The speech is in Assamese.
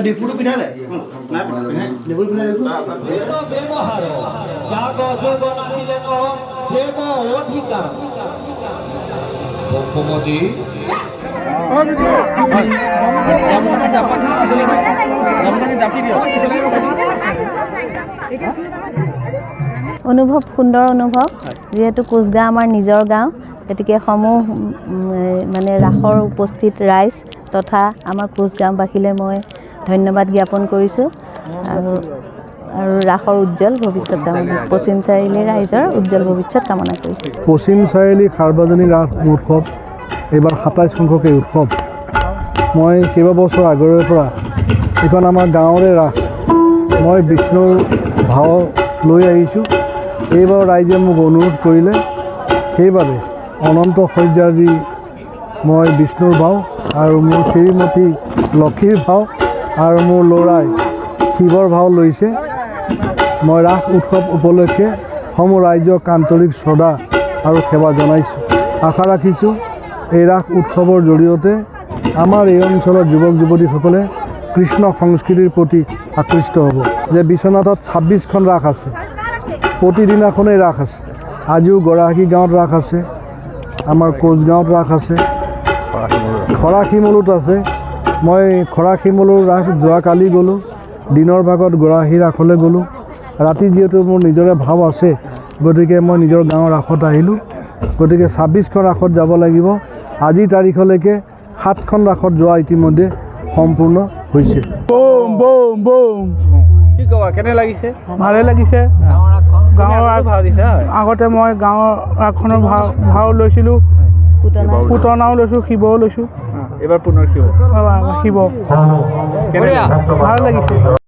ডিপুটো পিন্ধালে ডিপুটো পিন্ধালে অনুভৱ সুন্দৰ অনুভৱ যেহেতু কোচগাঁও আমাৰ নিজৰ গাঁও গতিকে সমূহ মানে ৰাসৰ উপস্থিত ৰাইজ তথা আমাৰ কোচগাঁওবাসীলৈ মই ধন্যবাদ জ্ঞাপন কৰিছোঁ আৰু ৰাসৰ উজ্জ্বল ভৱিষ্যত কামনা পশ্চিম চাৰিআলি ৰাইজৰ উজ্জ্বল ভৱিষ্যত কামনা কৰিছোঁ। পশ্চিম চাৰিআলি সাৰ্বজনীন ৰাস মহোৎসৱ এইবাৰ 27 সংখ্যক এই উৎসৱ মই কেইবাবছৰ আগৰে পৰা এইখন আমাৰ গাঁৱৰে ৰাস মই বিষ্ণুৰ ভাও লৈ আহিছোঁ। এইবাৰ ৰাইজে মোক অনুৰোধ কৰিলে সেইবাবে অনন্ত শয্যা দি মই বিষ্ণুৰ ভাও আৰু মোৰ শ্ৰীমতী লক্ষীৰ ভাও আৰু মোৰ ল'ৰাই শিৱৰ ভাও লৈছে। মই ৰাস উৎসৱ উপলক্ষে সমূহ ৰাইজক আন্তৰিক শ্ৰদ্ধা আৰু সেৱা জনাইছোঁ। আশা ৰাখিছোঁ এই ৰাস উৎসৱৰ জৰিয়তে আমাৰ এই অঞ্চলৰ যুৱক যুৱতীসকলে কৃষ্ণ সংস্কৃতিৰ প্ৰতি আকৃষ্ট হ'ব। যে বিশ্বনাথত 26খন ৰাস আছে, প্ৰতিদিনাখনেই ৰাস আছে। আজিও গৰাকী গাঁৱত ৰাস আছে, আমাৰ কোচগাঁৱত ৰাস আছে, খৰাশিমলুত আছে। মই খৰাশিমলুৰ ৰাস যোৱাকালি গ'লোঁ, দিনৰ ভাগত গৰাকী ৰাসলৈ গ'লোঁ। ৰাতি যিহেতু মোৰ নিজৰে ভাৱ আছে গতিকে মই নিজৰ গাঁৱৰ ৰাসত আহিলোঁ। গতিকে 26খন ৰাসত যাব লাগিব। আজিৰ তাৰিখলৈকে 7খন ৰাসত যোৱা ইতিমধ্যে সম্পূৰ্ণ হৈছে। কি ক'বা, কেনে লাগিছে? ভালে লাগিছে। গাঁৱৰ আগতে মই গাঁৱৰ ৰাসখনৰ ভাও লৈছিলোঁ, পুতনাও লৈছোঁ, শিৱও লৈছোঁ। এবাৰ পুনৰ শিৱ ভাল লাগিছে।